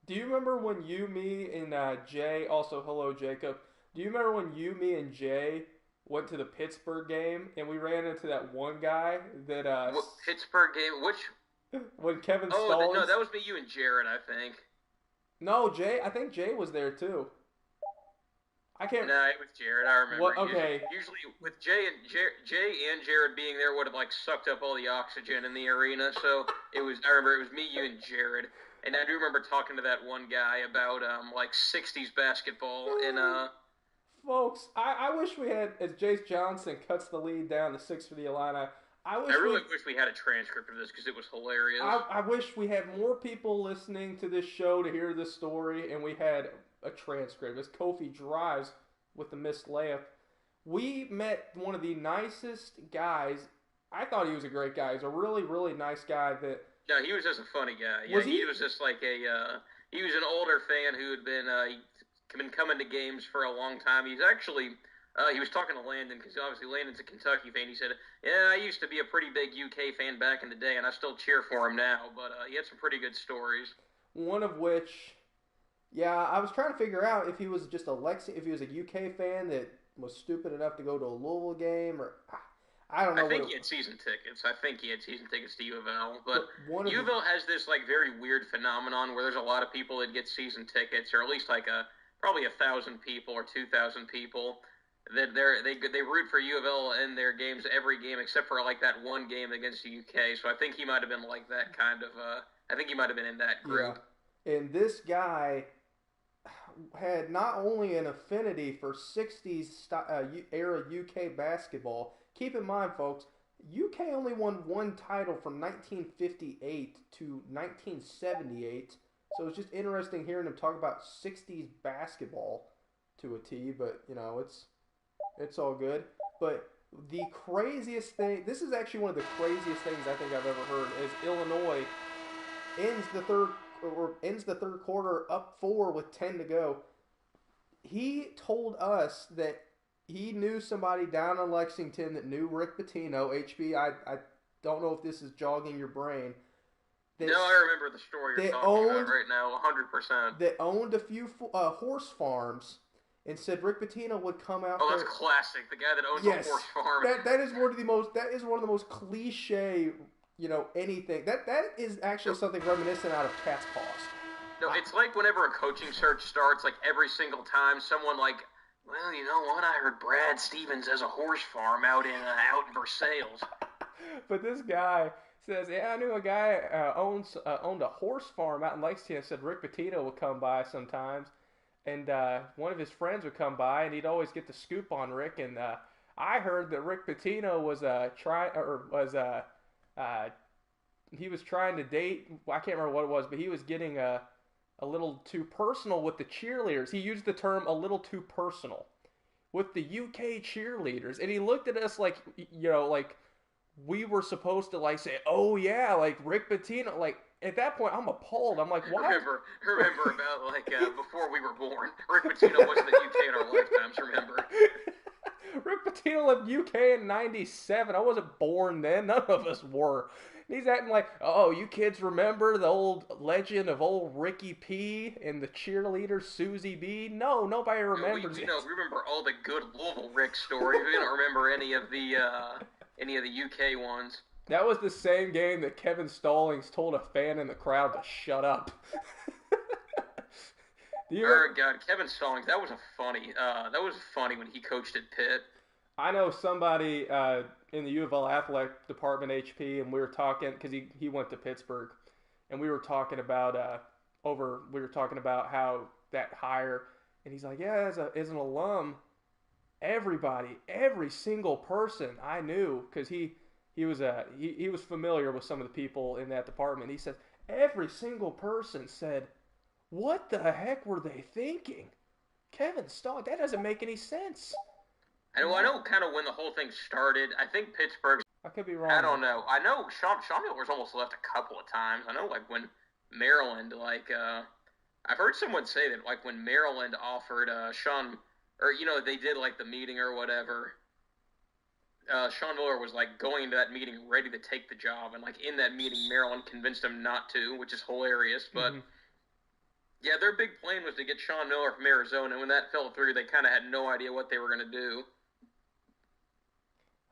Do you remember when you, me, and Jay? Also, hello, Jacob. Do you remember when you, me, and Jay went to the Pittsburgh game and we ran into that one guy that what Pittsburgh game? Which? When Kevin Oh Stallings... no, that was me, you, and Jared, I think. No, Jay. I think Jay was there too. I can't. No, it was Jared. I remember. What? Okay. Usually with Jay and Jared being there would have like sucked up all the oxygen in the arena. So it was. I remember it was me, you, and Jared. And I do remember talking to that one guy about like '60s basketball and Folks, I wish we had, as Jace Johnson cuts the lead down to 6 for the Illini. I really wish we had a transcript of this because it was hilarious. I wish we had more people listening to this show to hear this story, and we had a transcript as Kofi drives with the missed layup. We met one of the nicest guys. I thought he was a great guy. He's a really, really nice guy. No, he was just a funny guy. Yeah, he was just like he was an older fan who had been coming to games for a long time. He's actually he was talking to Landon because obviously Landon's a Kentucky fan. He said, "Yeah, I used to be a pretty big UK fan back in the day, and I still cheer for him now." But he had some pretty good stories. One of which. Yeah, I was trying to figure out if he was just if he was a UK fan that was stupid enough to go to a Louisville game, or I don't know. I think he had season tickets. I think he had season tickets to U of L, but U of L has this like very weird phenomenon where there's a lot of people that get season tickets, or at least like probably 1,000 people or 2,000 people that they root for U of L in their games every game except for like that one game against the UK. So I think he might have been like that kind of. I think he might have been in that group. Yeah. And this guy had not only an affinity for 60s era UK basketball. Keep in mind, folks, UK only won one title from 1958 to 1978. So it's just interesting hearing him talk about 60s basketball to a T. But it's all good. But the craziest thing, this is actually one of the craziest things I think I've ever heard, is Illinois ends the third quarter up 4 with 10 to go. He told us that he knew somebody down in Lexington that knew Rick Pitino. HB, I don't know if this is jogging your brain. No, I remember the story you're talking about right now, 100%. That owned a few horse farms and said Rick Pitino would come out. Oh, that's classic. The guy that owns a horse farm. That is one of the most cliche. Anything. That is actually something reminiscent out of Cat's Paws. No, it's like whenever a coaching search starts, like every single time someone like, well, you know what? I heard Brad Stevens has a horse farm out in Versailles. But this guy says, yeah, I knew a guy owned a horse farm out in Lexington. Said Rick Pitino would come by sometimes, and one of his friends would come by, and he'd always get the scoop on Rick. And I heard that Rick Pitino was he was trying to date, I can't remember what it was, but he was getting a little too personal with the cheerleaders. He used the term a little too personal with the UK cheerleaders. And he looked at us like, like we were supposed to like say, oh yeah, like Rick Pitino. Like at that point, I'm appalled. I'm like, why? Remember about like before we were born, Rick Pitino wasn't in the UK in our lifetimes, remember? Rick Pitino left UK in 97. I wasn't born then. None of us were. And he's acting like, oh, you kids remember the old legend of old Ricky P and the cheerleader Susie B? No, nobody remembers it. We remember all the good Louisville Rick stories. We don't remember any of the any of the UK ones. That was the same game that Kevin Stallings told a fan in the crowd to shut up. Oh God, Kevin Stallings. That was funny when he coached at Pitt. I know somebody in the U of L athletic department, HP, and we were talking because he went to Pittsburgh, and we were talking about how that hire, and he's like, yeah, as an alum, every single person I knew, because he was familiar with some of the people in that department. He said every single person said, "What the heck were they thinking? Kevin Stallings, that doesn't make any sense." I know kind of when the whole thing started. I think Pittsburgh. I could be wrong. I don't know. I know Sean Miller's almost left a couple of times. I know like when Maryland, I've heard someone say that like when Maryland offered Sean, or they did like the meeting or whatever. Sean Miller was like going into that meeting ready to take the job, and like in that meeting, Maryland convinced him not to, which is hilarious. But yeah, their big plan was to get Sean Miller from Arizona, and when that fell through, they kind of had no idea what they were going to do.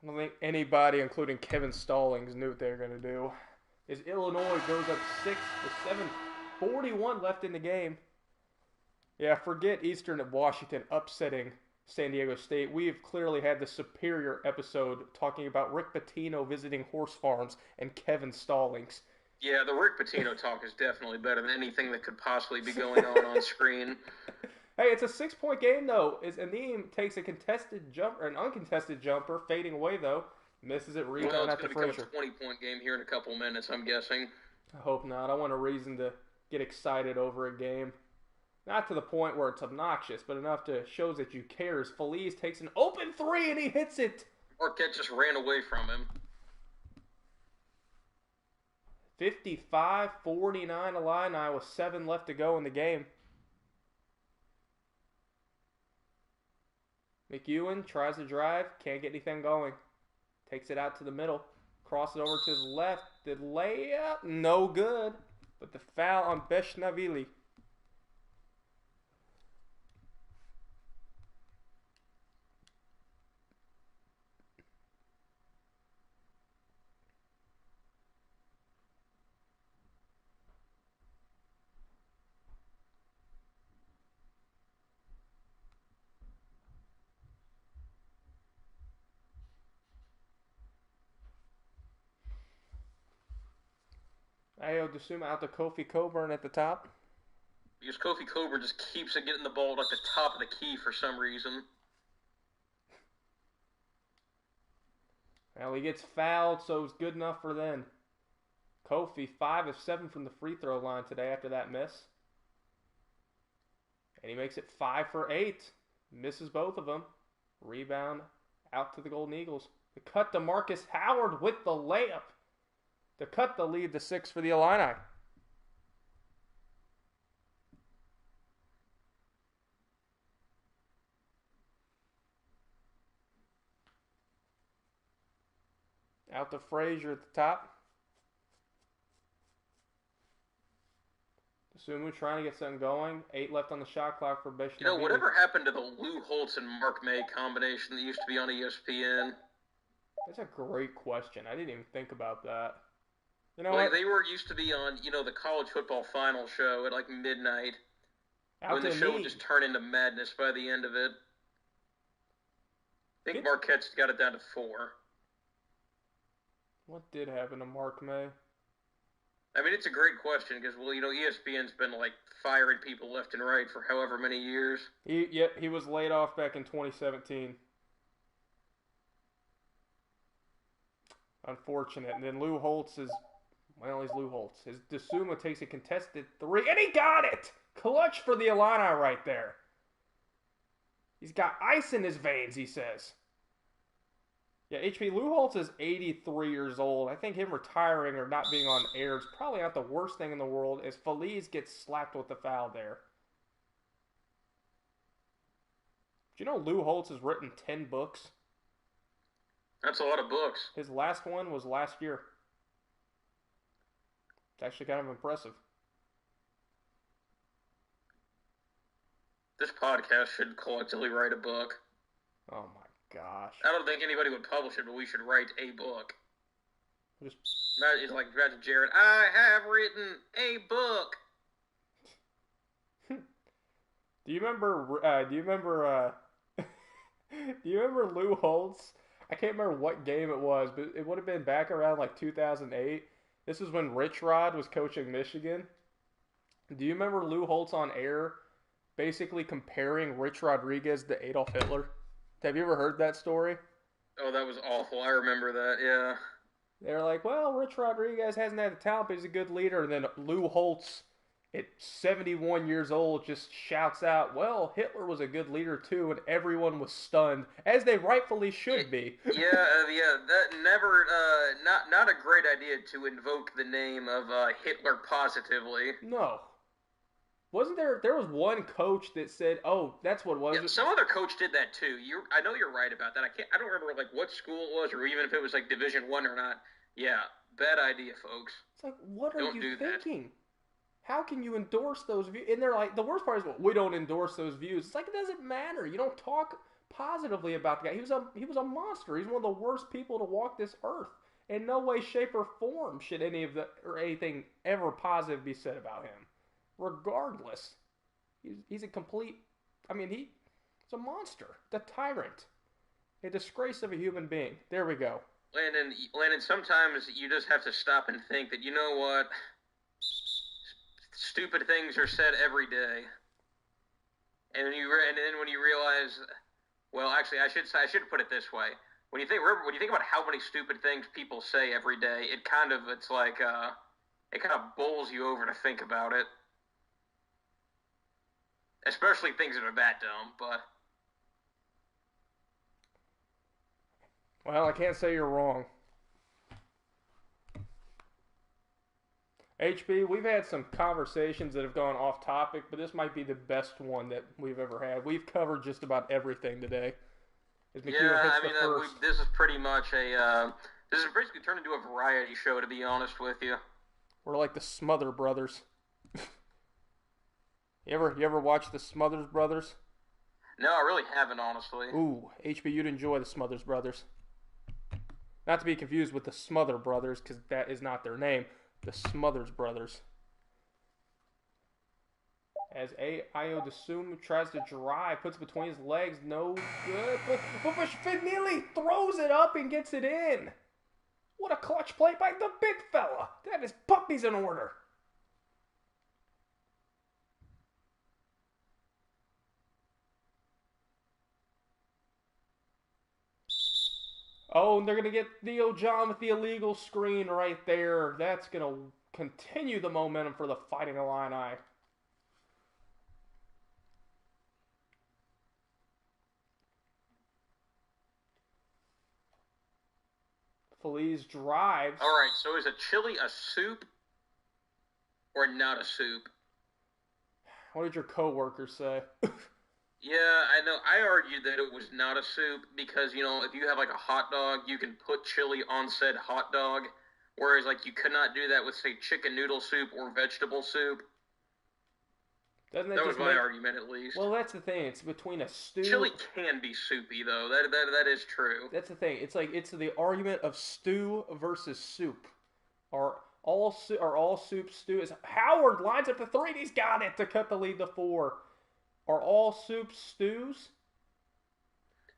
I don't think anybody, including Kevin Stallings, knew what they were going to do. As Illinois goes up 6-7, 41 left in the game. Yeah, forget Eastern of Washington upsetting San Diego State. We have clearly had the superior episode talking about Rick Pitino visiting horse farms and Kevin Stallings. Yeah, the Rick Pitino talk is definitely better than anything that could possibly be going on screen. Hey, it's a 6-point game, though. As Aneem takes an uncontested jumper, fading away, though. Misses it, rebound at the Frazier. It's going to become a 20-point game here in a couple minutes, I'm guessing. I hope not. I want a reason to get excited over a game. Not to the point where it's obnoxious, but enough to shows that you care. As Feliz takes an open three, and he hits it. Marquette just ran away from him. 55-49 Illini with 7 left to go in the game. McEwen tries to drive, can't get anything going. Takes it out to the middle, crosses over to his left. The layup, no good. But the foul on Beshnavili. Ayo Desuma out to Kofi Coburn at the top. Because Kofi Coburn just keeps getting the ball at the top of the key for some reason. Well, he gets fouled, so it's good enough for then. Kofi, 5 of 7 from the free throw line today after that miss. And he makes it 5 for 8. Misses both of them. Rebound out to the Golden Eagles. The cut to Marcus Howard with the layup to cut the lead to 6 for the Illini. Out to Frazier at the top. Sumu trying to get something going. 8 left on the shot clock for Bishop. Whatever happened to the Lou Holtz and Mark May combination that used to be on ESPN? That's a great question. I didn't even think about that. They used to be on, the college football final show at like midnight. When the show would just turn into madness by the end of it. I think Marquette's got it down to 4. What did happen to Mark May? I mean, it's a great question because, ESPN's been like firing people left and right for however many years. He was laid off back in 2017. Unfortunate. And then Lou Holtz he's Lou Holtz. His Desuma takes a contested 3, and he got it! Clutch for the Illini right there. He's got ice in his veins, he says. Yeah, HP, Lou Holtz is 83 years old. I think him retiring or not being on air is probably not the worst thing in the world as Feliz gets slapped with the foul there. Do you know Lou Holtz has written 10 books? That's a lot of books. His last one was last year. It's actually kind of impressive. This podcast should collectively write a book. Oh my gosh. I don't think anybody would publish it, but we should write a book. Just It's like imagine Jared. I have written a book. do you remember? Do you remember? Do you remember Lou Holtz? I can't remember what game it was, but it would have been back around like 2008. This is when Rich Rod was coaching Michigan. Do you remember Lou Holtz on air basically comparing Rich Rodriguez to Adolf Hitler? Have you ever heard that story? Oh, that was awful. I remember that. Yeah. They're like, well, Rich Rodriguez hasn't had the talent, but he's a good leader. And then Lou Holtz, at 71 years old, just shouts out, well, Hitler was a good leader too, and everyone was stunned, as they rightfully should be. Yeah. That never, not a great idea to invoke the name of Hitler positively. No. Wasn't there was one coach that said, oh, that's what it was. Yeah, some other coach did that too. I know you're right about that. I don't remember like what school it was, or even if it was like Division I or not. Yeah, bad idea, folks. It's like, what are Don't you do thinking? That. How can you endorse those views? And they're like, the worst part is, well, we don't endorse those views. It's like, it doesn't matter. You don't talk positively about the guy. He was a monster. He's one of the worst people to walk this earth. In no way, shape, or form should anything ever positive be said about him. Regardless, he's a complete. I mean, he's a monster, the tyrant, a disgrace of a human being. There we go. Landon, sometimes you just have to stop and think that, you know what? Stupid things are said every day. And then when you realize, well, actually, I should put it this way. When you think about how many stupid things people say every day, it kind of bowls you over to think about it. Especially things that are that dumb, but... Well, I can't say you're wrong. HB, we've had some conversations that have gone off topic, but this might be the best one that we've ever had. We've covered just about everything today. This is pretty much this is basically turned into a variety show, to be honest with you. We're like the Smother Brothers. You ever watch the Smothers Brothers? No, I really haven't, honestly. Ooh, HB, you'd enjoy the Smothers Brothers. Not to be confused with the Smother Brothers, because that is not their name. The Smothers Brothers. As Ayo Desum tries to drive, puts it between his legs, no good. But Finilli throws it up and gets it in. What a clutch play by the big fella. That is puppies in order. Oh, and they're going to get Theo John with the illegal screen right there. That's going to continue the momentum for the Fighting Illini. Feliz drives. All right, so is a chili a soup or not a soup? What did your coworkers say? Yeah, I know. I argued that it was not a soup because, you know, if you have like a hot dog, you can put chili on said hot dog, whereas like you could not do that with, say, chicken noodle soup or vegetable soup. That was my argument, at least. Well, that's the thing. It's between a stew. Chili can be soupy, though. That is true. That's the thing. It's the argument of stew versus soup. Are all soup stew? Is Howard lines up the three? He's got it to cut the lead to 4. Are all soups stews?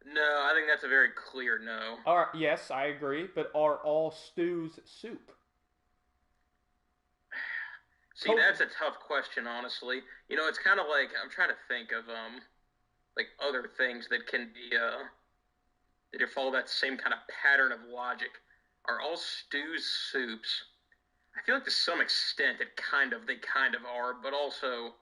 No, I think that's a very clear no. Yes, I agree. But are all stews soup? See, that's a tough question, honestly. You know, it's kind of like, I'm trying to think of, like, other things that can be, that follow that same kind of pattern of logic. Are all stews soups? I feel like to some extent they kind of are, but also...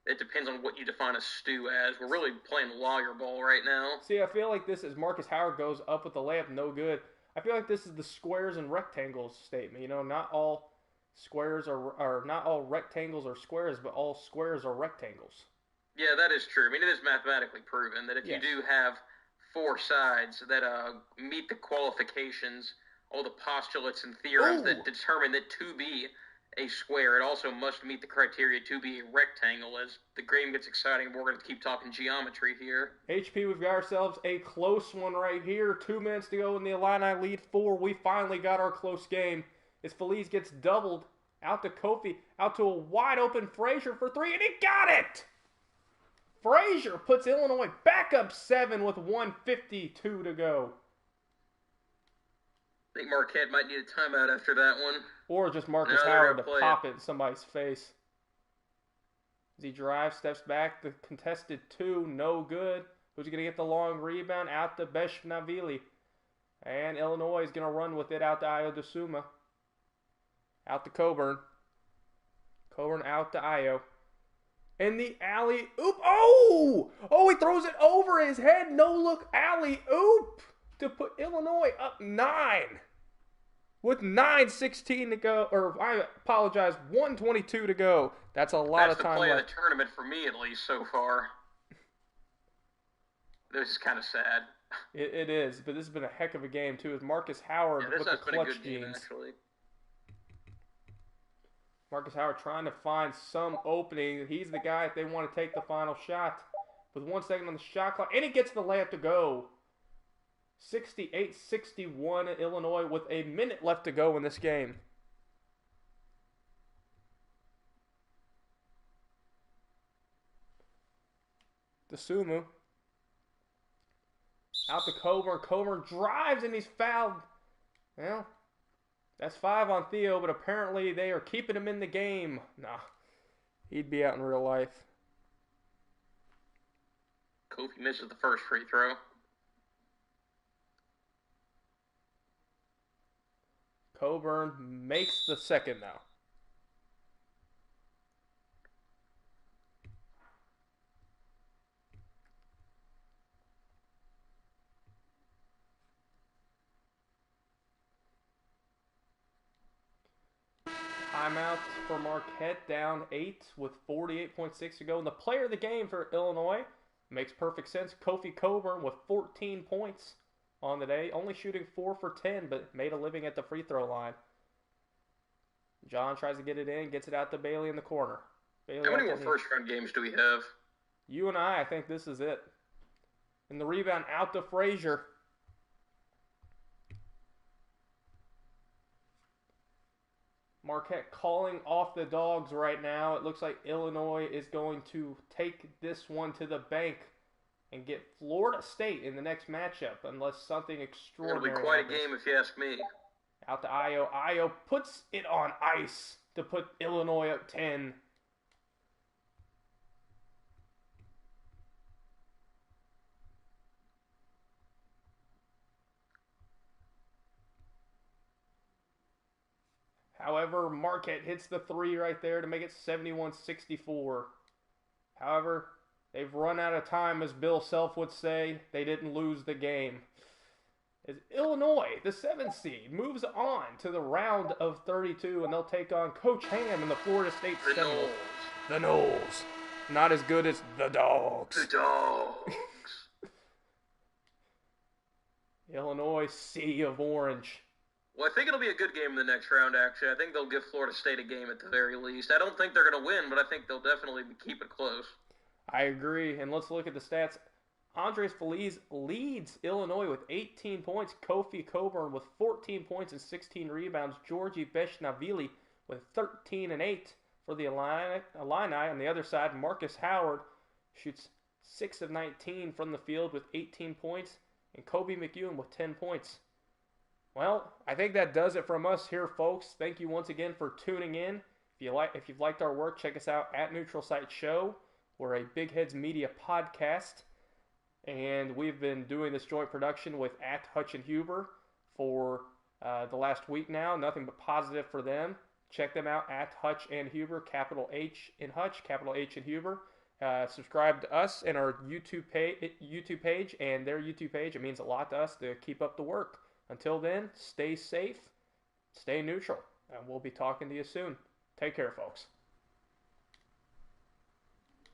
It depends on what you define a stew as. We're really playing lawyer ball right now. See, I feel like this is Marcus Howard goes up with the layup, no good. I feel like this is the squares and rectangles statement. You know, not all squares are not all rectangles are squares, but all squares are rectangles. Yeah, that is true. I mean, it is mathematically proven that if you do have 4 sides that meet the qualifications, all the postulates and theorems that determine that 2b a square. It also must meet the criteria to be a rectangle. As the game gets exciting, we're going to keep talking geometry here. HP, we've got ourselves a close one right here. 2 minutes to go in the Illini lead 4. We finally got our close game. As Feliz gets doubled, out to Kofi, out to a wide open Frazier for 3, and he got it! Frazier puts Illinois back up 7 with 1:52 to go. I think Marquette might need a timeout after that one. Or just Marcus Howard to pop it in somebody's face. As he drives, steps back, the contested 2, no good. Who's going to get the long rebound? Out to Beshnavili. And Illinois is going to run with it out to Io DeSuma. Out to Coburn. Coburn out to Io. And the alley-oop. Oh! Oh, he throws it over his head. No-look alley-oop to put Illinois up 9. With 9:16 to go, or I apologize, 1:22 to go. That's a lot of time left. That's the play of the tournament for me, at least, so far. This is kind of sad. It is, but this has been a heck of a game, too, with Marcus Howard with the clutch genes. Actually. Marcus Howard trying to find some opening. He's the guy if they want to take the final shot. With 1 second on the shot clock, and he gets the layup to go. 68-61 Illinois with a minute left to go in this game. DeSumo. Out to Coburn. Coburn drives and he's fouled. Well, that's 5 on Theo, but apparently they are keeping him in the game. Nah, he'd be out in real life. Kofi misses the first free throw. Coburn makes the second now. Timeout for Marquette, down 8 with 48.6 to go. And the player of the game for Illinois makes perfect sense. Kofi Coburn with 14 points on the day, only shooting 4 for 10, but made a living at the free throw line. John tries to get it in, gets it out to Bailey in the corner. Bailey, how many more first-round games do we have? You and I think this is it. And the rebound out to Frazier. Marquette calling off the dogs right now. It looks like Illinois is going to take this one to the bank and get Florida State in the next matchup unless something extraordinary happens. It'll be quite a game if you ask me. Out to Io. Io puts it on ice to put Illinois up 10. However, Marquette hits the 3 right there to make it 71-64. However, they've run out of time, as Bill Self would say. They didn't lose the game. As Illinois, the 7th seed, moves on to the round of 32, and they'll take on Coach Ham and the Florida State Seminoles. The Noles. Not as good as the Dogs. The Dogs. Illinois, sea of orange. Well, I think it'll be a good game in the next round, actually. I think they'll give Florida State a game at the very least. I don't think they're going to win, but I think they'll definitely keep it close. I agree, and let's look at the stats. Andres Feliz leads Illinois with 18 points. Kofi Coburn with 14 points and 16 rebounds. Georgi Beshnavili with 13 and 8 for the Illini. On the other side, Marcus Howard shoots 6 of 19 from the field with 18 points. And Kobe McEwen with 10 points. Well, I think that does it from us here, folks. Thank you once again for tuning in. If you've liked our work, check us out at Neutral Site Show. We're a Big Heads Media podcast. And we've been doing this joint production with at Hutch and Huber for the last week now. Nothing but positive for them. Check them out at Hutch and Huber, capital H in Hutch, capital H in Huber. Subscribe to us and our YouTube page and their YouTube page. It means a lot to us to keep up the work. Until then, stay safe, stay neutral, and we'll be talking to you soon. Take care, folks.